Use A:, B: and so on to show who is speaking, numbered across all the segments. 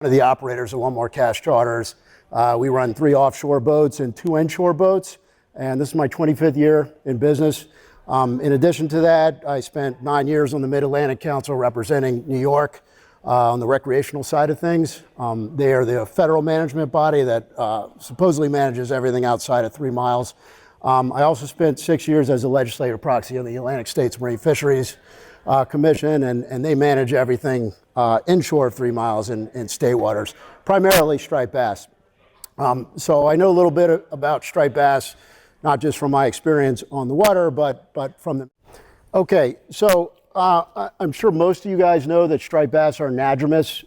A: One of the operators of One More Cash Charters. We run 3 offshore boats and 2 inshore boats, and this is my 25th year in business. In addition to that, I spent 9 years on the Mid-Atlantic Council representing New York on the recreational side of things. They are the federal management body that supposedly manages everything outside of 3 miles. I also spent 6 years as a legislative proxy on the Atlantic States Marine Fisheries Commission, and they manage everything inshore of 3 miles in state waters, primarily striped bass. So I know a little bit about striped bass, not just from my experience on the water, but from the... Okay, so I'm sure most of you guys know that striped bass are anadromous,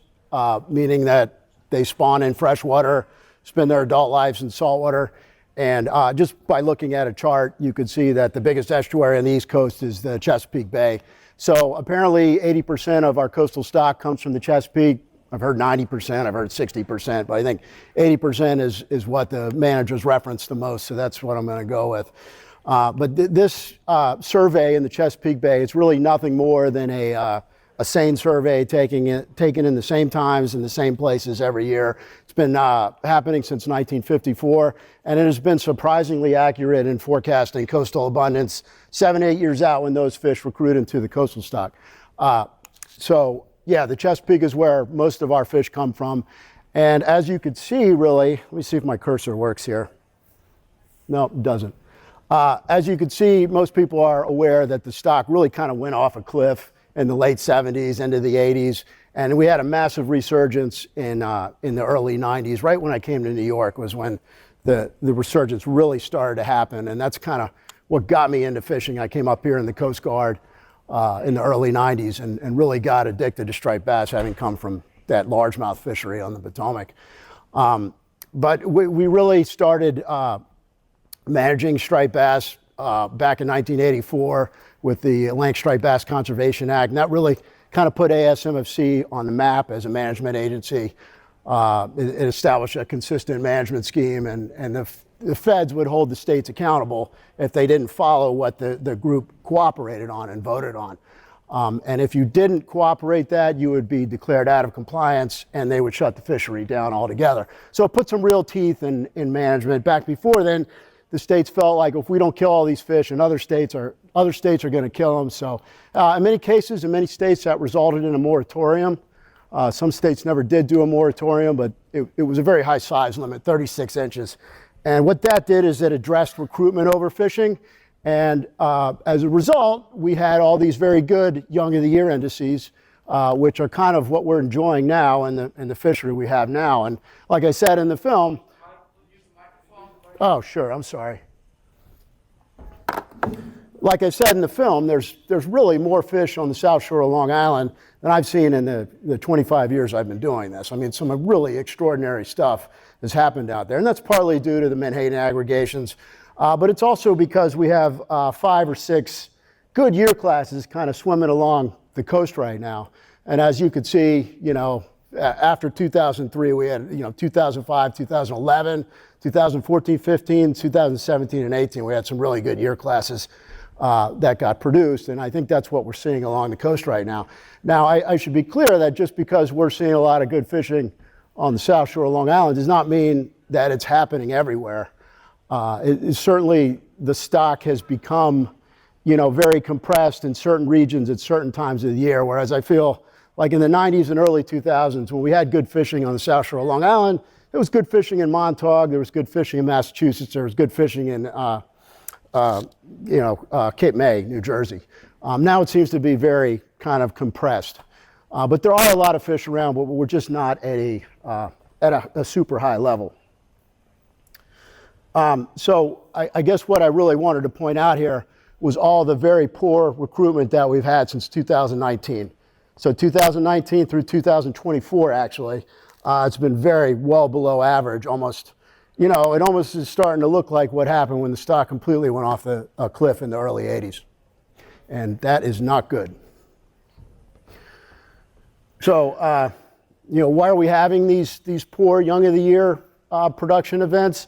A: meaning that they spawn in freshwater, spend their adult lives in saltwater. And just by looking at a chart, you could see that the biggest estuary on the East Coast is the Chesapeake Bay. So apparently 80% of our coastal stock comes from the Chesapeake. I've heard 90%, I've heard 60%, but I think 80% is what the managers reference the most, so that's what I'm going to go with. But this survey in the Chesapeake Bay, it's really nothing more than a seine survey taken in the same times in the same places every year. It's been happening since 1954, and it has been surprisingly accurate in forecasting coastal abundance 7-8 years out when those fish recruit into the coastal stock. So yeah, the Chesapeake is where most of our fish come from. And as you could see, really, let me see if my cursor works here. No, it doesn't. As you can see, most people are aware that the stock really kind of went off a cliff in the late 70s into the 80s. And we had a massive resurgence in the early 90s. Right when I came to New York was when the resurgence really started to happen. And that's kind of what got me into fishing. I came up here in the Coast Guard in the early 90s and really got addicted to striped bass, having come from that largemouth fishery on the Potomac. But we really started managing striped bass back in 1984 with the Atlantic Striped Bass Conservation Act, and that really kind of put ASMFC on the map as a management agency. It established a consistent management scheme, and the feds would hold the states accountable if they didn't follow what the group cooperated on and voted on. And if you didn't cooperate that, you would be declared out of compliance and they would shut the fishery down altogether. So it put some real teeth in management. Back before then, the states felt like if we don't kill all these fish, and other states are going to kill them. So in many cases, in many states, that resulted in a moratorium. Some states never did do a moratorium, but it was a very high size limit, 36 inches. And what that did is it addressed recruitment overfishing. And as a result, we had all these very good young of the year indices, which are kind of what we're enjoying now in the fishery we have now. And like I said in the film, oh, sure, I'm sorry. Like I said in the film, there's really more fish on the South Shore of Long Island than I've seen in the 25 years I've been doing this. I mean, some really extraordinary stuff has happened out there, and that's partly due to the Menhaden aggregations, but it's also because we have 5 or 6 good year classes kind of swimming along the coast right now. And as you could see, after 2003, we had 2005, 2011, 2014, 15, 2017, and 18. We had some really good year classes that got produced, and I think that's what we're seeing along the coast right now. Now, I should be clear that just because we're seeing a lot of good fishing on the South Shore of Long Island does not mean that it's happening everywhere. Certainly, the stock has become, very compressed in certain regions at certain times of the year, whereas I feel like in the 90s and early 2000s, when we had good fishing on the South Shore of Long Island, there was good fishing in Montauk, there was good fishing in Massachusetts, there was good fishing in Cape May, New Jersey. Now it seems to be very kind of compressed. But there are a lot of fish around, but we're just not at a super high level. So I guess what I really wanted to point out here was all the very poor recruitment that we've had since 2019. So 2019 through 2024, actually, it's been very well below average, almost. It almost is starting to look like what happened when the stock completely went off a cliff in the early 80s. And that is not good. So, why are we having these poor young of the year production events?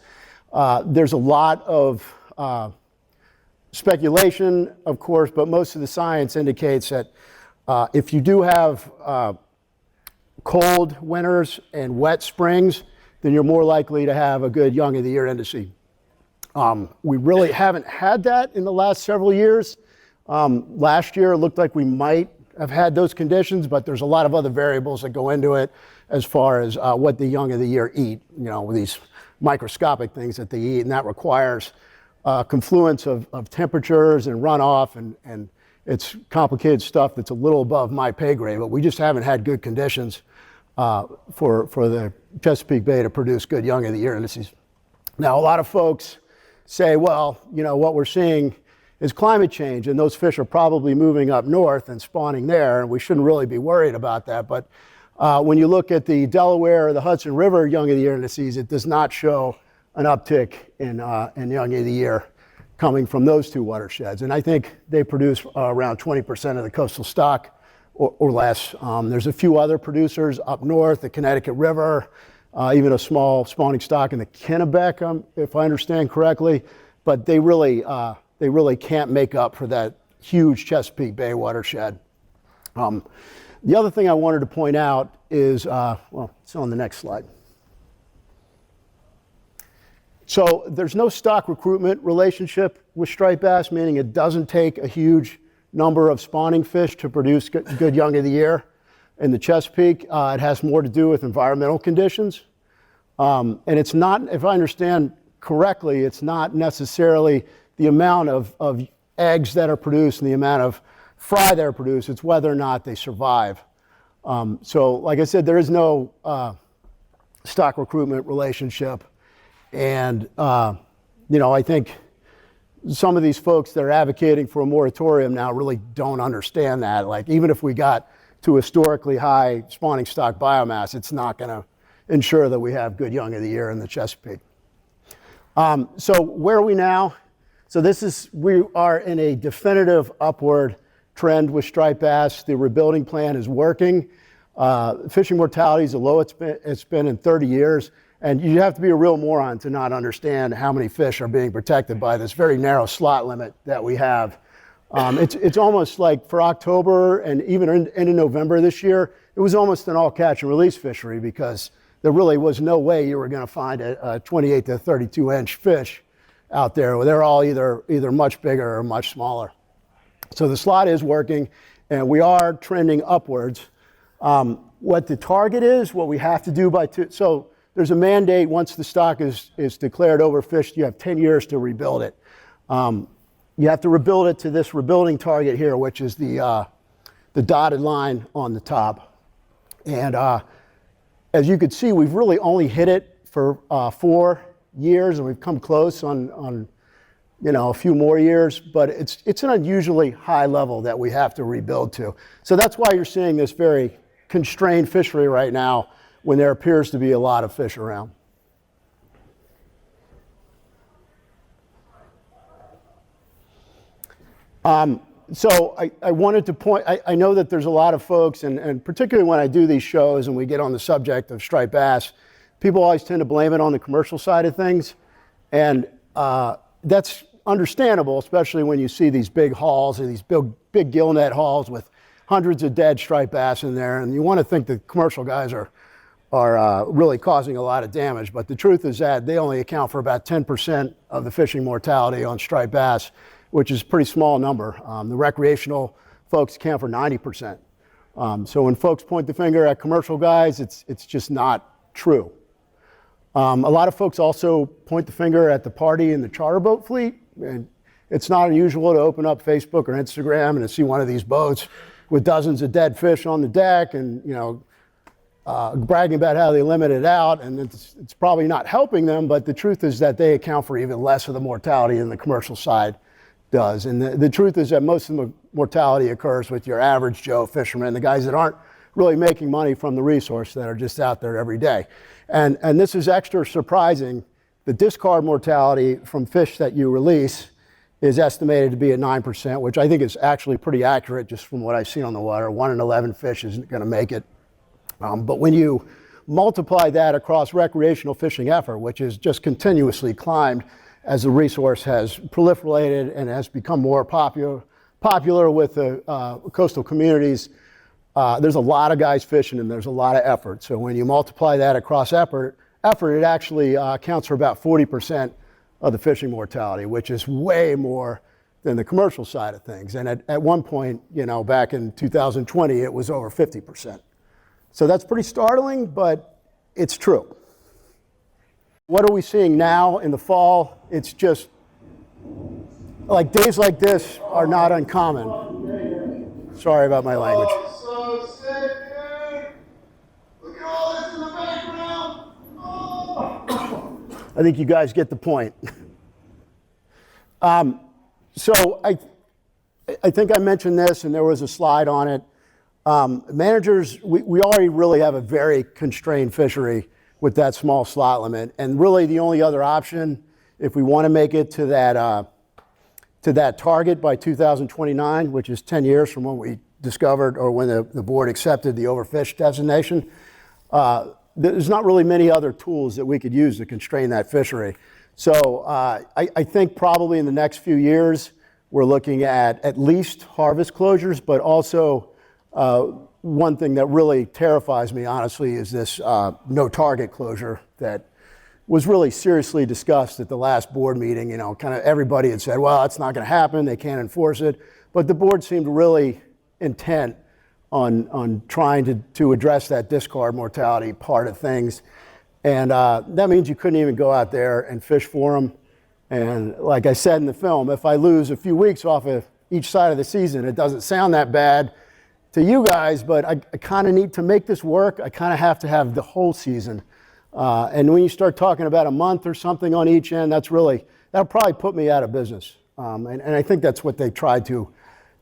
A: There's a lot of speculation, of course, but most of the science indicates that if you do have cold winters and wet springs, then you're more likely to have a good young of the year indice. We really haven't had that in the last several years. Last year, it looked like we might have had those conditions, but there's a lot of other variables that go into it as far as what the young of the year eat, with these microscopic things that they eat, and that requires confluence of temperatures and runoff, and it's complicated stuff that's a little above my pay grade, but we just haven't had good conditions for the Chesapeake Bay to produce good young of the year indices. Now, a lot of folks say, well, what we're seeing is climate change, and those fish are probably moving up north and spawning there, and we shouldn't really be worried about that. But when you look at the Delaware or the Hudson River young of the year indices, it does not show an uptick in young of the year coming from those two watersheds. And I think they produce around 20% of the coastal stock or less. There's a few other producers up north, the Connecticut River, even a small spawning stock in the Kennebec, if I understand correctly, but they really can't make up for that huge Chesapeake Bay watershed. The other thing I wanted to point out is, it's on the next slide. So there's no stock recruitment relationship with striped bass, meaning it doesn't take a huge number of spawning fish to produce good young of the year. In the Chesapeake, it has more to do with environmental conditions. And it's not, if I understand correctly, it's not necessarily the amount of eggs that are produced and the amount of fry that are produced, it's whether or not they survive. So like I said, there is no stock recruitment relationship. And, I think some of these folks that are advocating for a moratorium now really don't understand that. Like, even if we got to historically high spawning stock biomass, it's not going to ensure that we have good young of the year in the Chesapeake. So where are we now? So we are in a definitive upward trend with striped bass. The rebuilding plan is working. Fishing mortality is the lowest it's been in 30 years. And you have to be a real moron to not understand how many fish are being protected by this very narrow slot limit that we have. It's almost like for October and even into November this year, it was almost an all catch and release fishery because there really was no way you were going to find a 28 to 32 inch fish out there. They're all either much bigger or much smaller. So the slot is working and we are trending upwards. What the target is, what we have to do so there's a mandate once the stock is declared overfished, you have 10 years to rebuild it. You have to rebuild it to this rebuilding target here, which is the dotted line on the top. And as you can see, we've really only hit it for 4 years, and we've come close on a few more years, but it's an unusually high level that we have to rebuild to. So that's why you're seeing this very constrained fishery right now when there appears to be a lot of fish around. So I wanted to point, I know that there's a lot of folks, and particularly when I do these shows and we get on the subject of striped bass, people always tend to blame it on the commercial side of things. And that's understandable, especially when you see these big hauls and these big gill net hauls with hundreds of dead striped bass in there. And you want to think the commercial guys are really causing a lot of damage. But the truth is that they only account for about 10% of the fishing mortality on striped bass, which is a pretty small number. The recreational folks account for 90%. So when folks point the finger at commercial guys, it's just not true. A lot of folks also point the finger at the party and the charter boat fleet. And it's not unusual to open up Facebook or Instagram and to see one of these boats with dozens of dead fish on the deck and, bragging about how they limit it out. And it's probably not helping them, but the truth is that they account for even less of the mortality than the commercial side does. And the truth is that most of the mortality occurs with your average Joe fisherman, the guys that aren't really making money from the resource, that are just out there every day. And this is extra surprising. The discard mortality from fish that you release is estimated to be at 9%, which I think is actually pretty accurate just from what I've seen on the water. 1 in 11 fish isn't going to make it. But when you multiply that across recreational fishing effort, which has just continuously climbed as the resource has proliferated and has become more popular with the coastal communities, there's a lot of guys fishing and there's a lot of effort. So when you multiply that across effort, it actually accounts for about 40% of the fishing mortality, which is way more than the commercial side of things. And at one point, back in 2020, it was over 50%. So that's pretty startling, but it's true. What are we seeing now in the fall? It's just like days like this are not uncommon. Sorry about my language.
B: Oh, so sick, dude. Look at all this in the background. Oh.
A: I think you guys get the point. So I think I mentioned this, and there was a slide on it. Managers, we already really have a very constrained fishery with that small slot limit, and really the only other option, if we want to make it to that target by 2029, which is 10 years from when we discovered or when the board accepted the overfish designation, there's not really many other tools that we could use to constrain that fishery. So I think probably in the next few years, we're looking at least harvest closures, but also one thing that really terrifies me, honestly, is this no target closure that was really seriously discussed at the last board meeting. Kind of everybody had said, well, it's not going to happen, they can't enforce it. But the board seemed really intent on trying to address that discard mortality part of things. And that means you couldn't even go out there and fish for them. And like I said in the film, if I lose a few weeks off of each side of the season, it doesn't sound that bad to you guys, but I kind of need to make this work. I kind of have to have the whole season. And when you start talking about a month or something on each end, that'll probably put me out of business. And I think that's what they tried to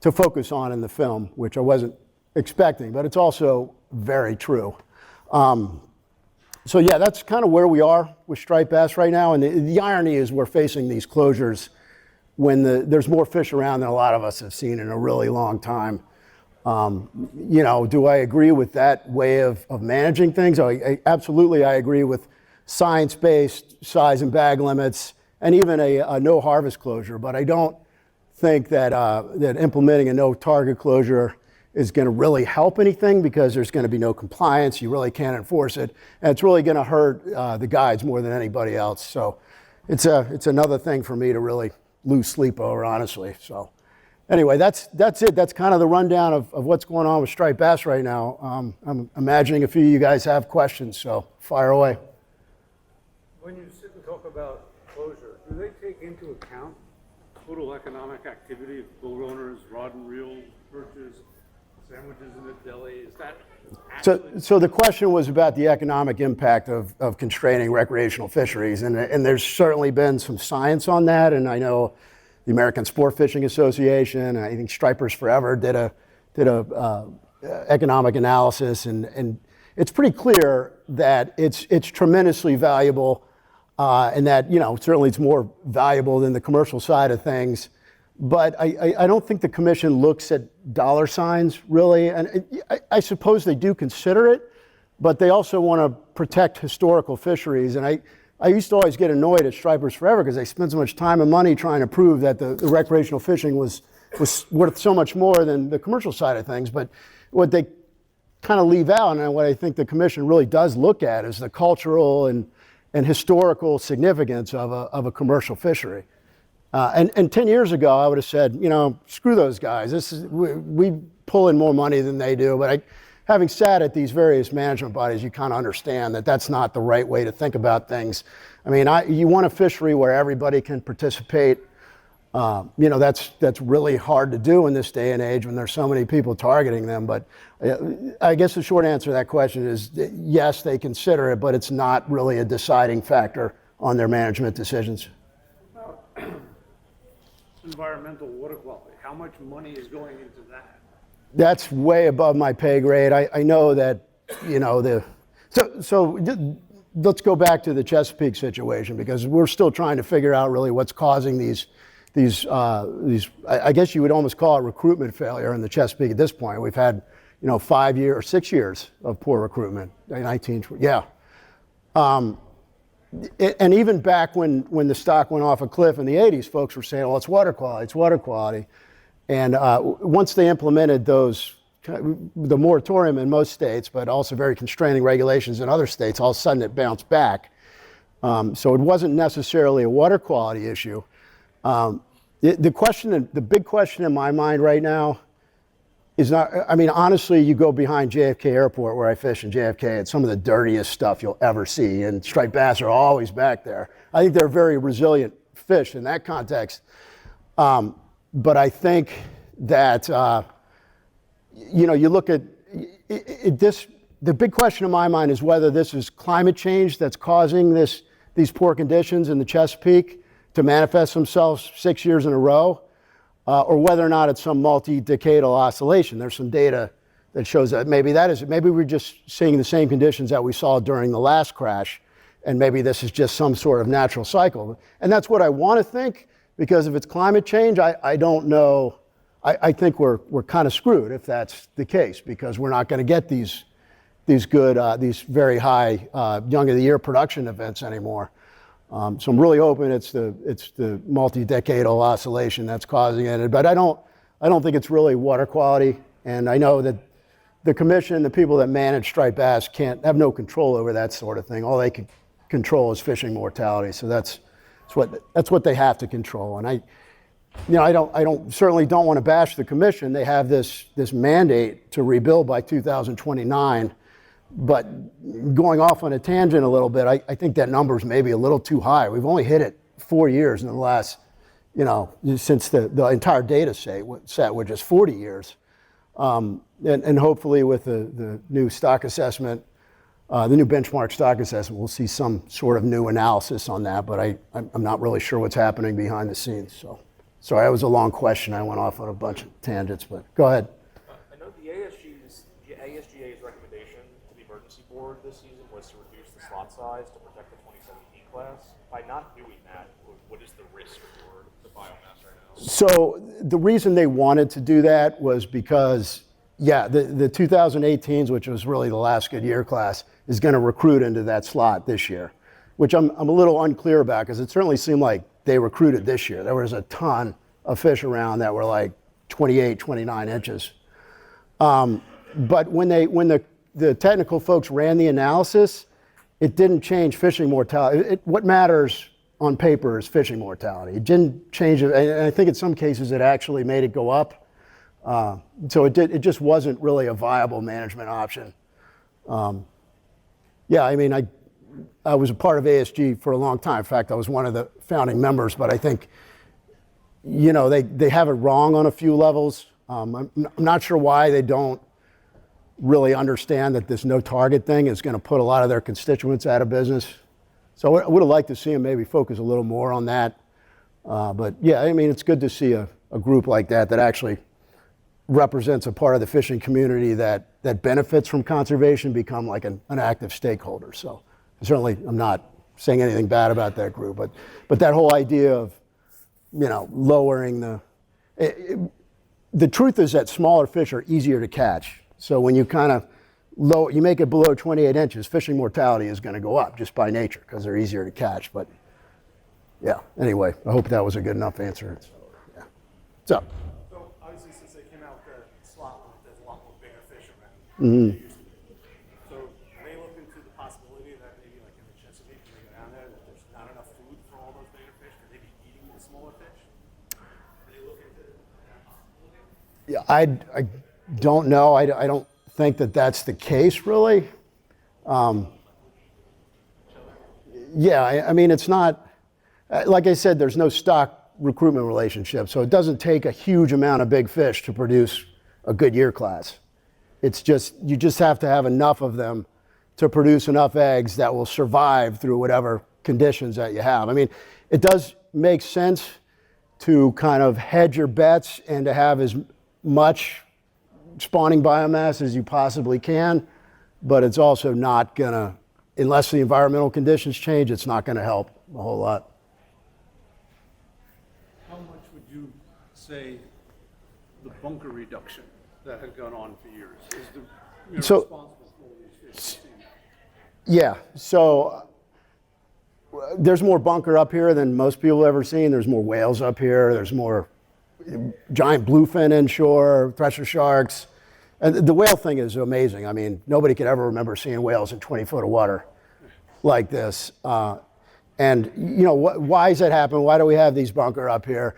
A: focus on in the film, which I wasn't expecting, but it's also very true. So yeah, that's kind of where we are with striped bass right now. And the irony is we're facing these closures when there's more fish around than a lot of us have seen in a really long time. Do I agree with that way of managing things? Absolutely, I agree with science-based size and bag limits and even a no harvest closure. But I don't think that implementing a no target closure is going to really help anything, because there's going to be no compliance. You really can't enforce it, and it's really going to hurt the guides more than anybody else. So it's another thing for me to really lose sleep over, honestly. So anyway, that's it. That's kind of the rundown of what's going on with striped bass right now. I'm imagining a few of you guys have questions, so fire away.
C: When you sit and talk about closure, do they take into account total economic activity of boat owners, rod and reel purchase, sandwiches in the deli? Is that
A: so the question was about the economic impact of constraining recreational fisheries, and there's certainly been some science on that. And I know the American Sport Fishing Association, I think Stripers Forever did a economic analysis, and it's pretty clear that it's tremendously valuable, and that certainly it's more valuable than the commercial side of things. But I don't think the commission looks at dollar signs, really. And I suppose they do consider it, but they also want to protect historical fisheries. And I used to always get annoyed at Stripers Forever because they spend so much time and money trying to prove that the recreational fishing was worth so much more than the commercial side of things. But what they kind of leave out, and what I think the commission really does look at, is the cultural and historical significance of a commercial fishery. And 10 years ago, I would have said, screw those guys. We pull in more money than they do. But having sat at these various management bodies, you kind of understand that that's not the right way to think about things. I mean, you want a fishery where everybody can participate. That's really hard to do in this day and age when there's so many people targeting them. But I guess the short answer to that question is yes, they consider it, but it's not really a deciding factor on their management decisions.
C: environmental water quality? How much money is going into that?
A: That's way above my pay grade. I know that, so let's go back to the Chesapeake situation, because we're still trying to figure out really what's causing these I guess you would almost call it recruitment failure in the Chesapeake at this point. We've had 5 years or 6 years of poor recruitment. And even back when the stock went off a cliff in the 80s, folks were saying, well, it's water quality, it's water quality. And once they implemented those the moratorium in most states, but also very constraining regulations in other states, all of a sudden it bounced back. So it wasn't necessarily a water quality issue. The big question in my mind right now is not, I mean, honestly, you go behind JFK Airport where I fish in JFK, it's some of the dirtiest stuff you'll ever see, and striped bass are always back there. I think they're very resilient fish in that context. But I think that, you look at this, the big question in my mind is whether this is climate change that's causing these poor conditions in the Chesapeake to manifest themselves 6 years in a row, or whether or not it's some multi-decadal oscillation. There's some data that shows that maybe we're just seeing the same conditions that we saw during the last crash, and maybe this is just some sort of natural cycle. And that's what I want to think, because if it's climate change, I don't know. I think we're kind of screwed if that's the case, because we're not going to get these these very high young of the year production events anymore. So I'm really hoping it's the multi-decadal oscillation that's causing it. But I don't think it's really water quality. And I know that the commission, the people that manage striped bass, have no control over that sort of thing. All they can control is fishing mortality. So that's what they have to control. And I certainly don't want to bash the commission. They have this mandate to rebuild by 2029. But going off on a tangent a little bit, I think that number is maybe a little too high. We've only hit it 4 years in the last, since the entire data set, which is 40 years. And hopefully with the new stock assessment, the new benchmark stock assessment, we'll see some sort of new analysis on that. But I'm not really sure what's happening behind the scenes. So, sorry, that was a long question. I went off on a bunch of tangents, but go ahead.
D: I know the ASGA's recommendation to the emergency board this season was to reduce the slot size to protect the 2017 class. By not doing that, what is the risk for the biomass right now?
A: So the reason they wanted to do that was because, the 2018s, which was really the last good year class, is going to recruit into that slot this year, which I'm a little unclear about, because it certainly seemed like they recruited this year. There was a ton of fish around that were like 28, 29 inches. But when the technical folks ran the analysis, it didn't change fishing mortality. What matters on paper is fishing mortality. It didn't change it, and I think in some cases it actually made it go up. So it just wasn't really a viable management option. I was a part of ASG for a long time. In fact, I was one of the founding members, but I think, they have it wrong on a few levels. I'm not sure why they don't really understand that this no target thing is going to put a lot of their constituents out of business. So I would have liked to see them maybe focus a little more on that. But it's good to see a group like that actually represents a part of the fishing community that benefits from conservation become like an active stakeholder. So certainly I'm not saying anything bad about that group, but that whole idea of, lowering the truth is that smaller fish are easier to catch. So when you kind of you make it below 28 inches, fishing mortality is going to go up just by nature because they're easier to catch. But anyway, I hope that was a good enough answer. So.
E: So obviously, since they came out with the slot limit, there's a lot more bigger fish around.
A: Mm-hmm.
E: So are they looking to the possibility that maybe like in the Chesapeake, when they go down there, that there's not enough food for all those bigger fish? Could they be eating the smaller fish? Are they looking to that possibility?
A: Yeah, I don't know. I don't think that's the case, really. It's not, like I said, there's no stock recruitment relationship, so it doesn't take a huge amount of big fish to produce a good year class. It's just, you just have to have enough of them to produce enough eggs that will survive through whatever conditions that you have. It does make sense to kind of hedge your bets and to have as much spawning biomass as you possibly can, but it's also not gonna, unless the environmental conditions change, it's not gonna help a whole lot.
C: How much would you say the bunker reduction that had gone on for years is responsible for all these fish?
A: Yeah, so there's more bunker up here than most people have ever seen. There's more whales up here. There's more giant bluefin inshore, thresher sharks. And the whale thing is amazing. I mean, nobody could ever remember seeing whales in 20 foot of water like this. And you know, why does that happen? Why do we have these bunker up here?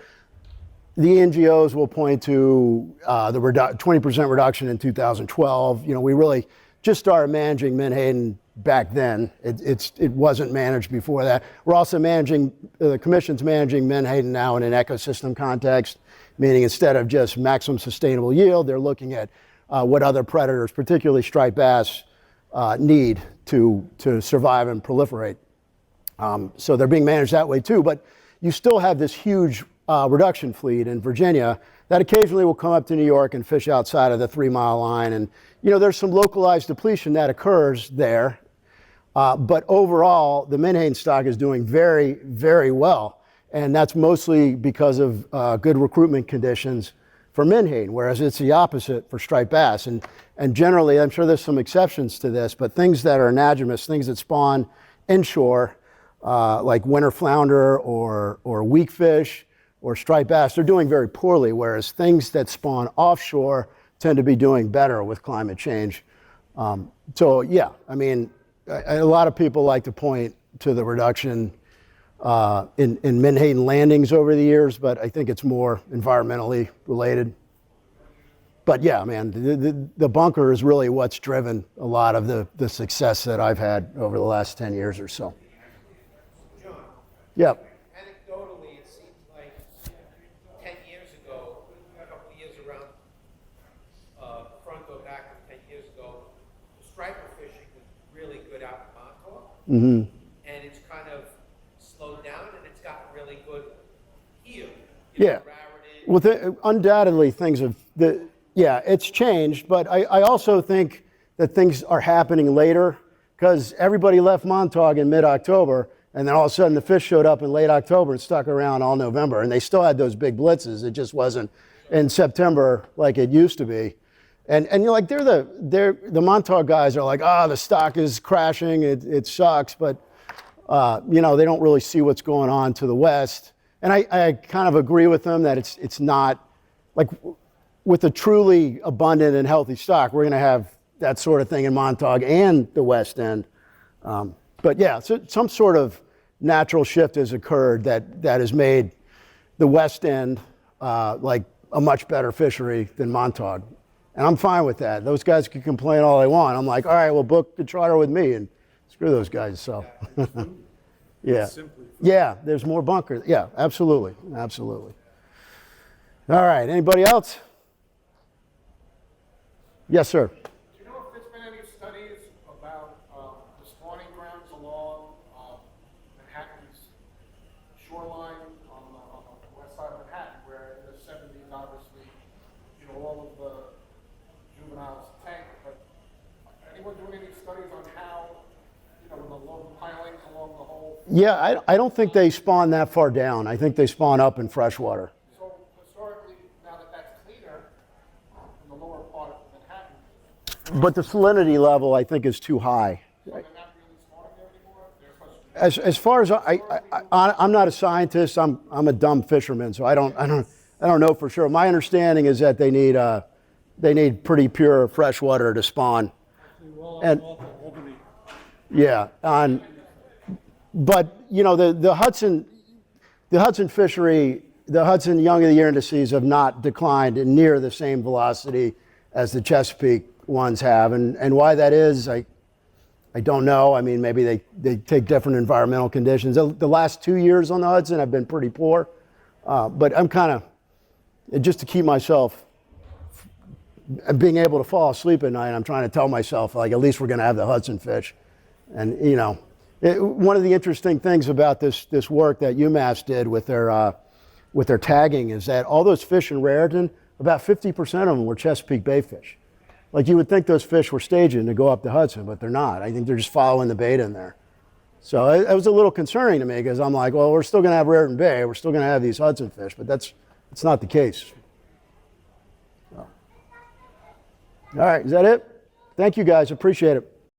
A: The NGOs will point to the 20% reduction in 2012. You know, we really just started managing Menhaden back then. It wasn't managed before that. We're also managing, the Commission's managing Menhaden now in an ecosystem context, meaning instead of just maximum sustainable yield, they're looking at what other predators, particularly striped bass, need to survive and proliferate. So they're being managed that way too, but you still have this huge reduction fleet in Virginia that occasionally will come up to New York and fish outside of the 3 mile line. And, you know, there's some localized depletion that occurs there. But overall, the Menhaden stock is doing very, very well. And that's mostly because of good recruitment conditions for Menhaden, whereas it's the opposite for striped bass. And generally, I'm sure there's some exceptions to this, but things that are anadromous, things that spawn inshore, like winter flounder or weakfish or striped bass, they're doing very poorly, whereas things that spawn offshore tend to be doing better with climate change. So yeah, I mean, a lot of people like to point to the reduction in Menhaden landings over the years, but I think it's more environmentally related. But yeah, man, the bunker is really what's driven a lot of the success that I've had over the last 10 years or so.
F: John,
A: Yep.
F: anecdotally, it seems like 10 years ago, a couple of years around, front or back of 10 years ago, the striper fishing was really good out in Montauk.
A: Mm-hmm.
F: And it's kind of slowed down and it's gotten really good here.
A: Yeah. Well, undoubtedly things have, yeah, it's changed, but I also think that things are happening later because everybody left Montauk in mid-October, and then all of a sudden the fish showed up in late October and stuck around all November, and they still had those big blitzes. It just wasn't in September like it used to be. And you're like, the Montauk guys are like, the stock is crashing, it sucks, but you know, they don't really see what's going on to the west. And I kind of agree with them that it's not, like, with a truly abundant and healthy stock, we're going to have that sort of thing in Montauk and the West End. But yeah, so some sort of natural shift has occurred that has made the West End like a much better fishery than Montauk. And I'm fine with that. Those guys can complain all they want. I'm like, all right, well, book the charter with me and screw those guys. So yeah, yeah, there's more bunker. Yeah, absolutely, absolutely. All right, anybody else? Yes, sir.
E: Do you know if there's been any studies about the spawning grounds along Manhattan's shoreline on the west side of Manhattan, where in the 70s, obviously, you know, all of the juveniles tanked, but anyone doing any studies on how, you know, the low pilings along the whole?
A: Yeah, I don't think they spawn that far down. I think they spawn up in freshwater.
E: So historically, now that that's cleaner, in the lower part of Manhattan,
A: But the salinity level, I think, is too high.
E: so they're not really spawning there anymore? They're supposed to be.
A: As far as I'm not a scientist. I'm a dumb fisherman, so I don't know for sure. My understanding is that they need pretty pure fresh water to spawn. And yeah, but you know the Hudson fishery, the Hudson young of the year indices have not declined in near the same velocity as the Chesapeake ones have, and why that is, I don't know. I mean, maybe they take different environmental conditions. The last 2 years on the Hudson have been pretty poor, but I'm kind of, just to keep myself being able to fall asleep at night, I'm trying to tell myself, like, at least we're going to have the Hudson fish. And you know, one of the interesting things about this work that UMass did with their tagging is that all those fish in Raritan, about 50% of them were Chesapeake Bay fish. Like, you would think those fish were staging to go up the Hudson, but they're not. I think they're just following the bait in there. So it was a little concerning to me because I'm like, well, we're still going to have Raritan Bay, we're still going to have these Hudson fish, but it's not the case. So. All right, is that it? Thank you guys, appreciate it.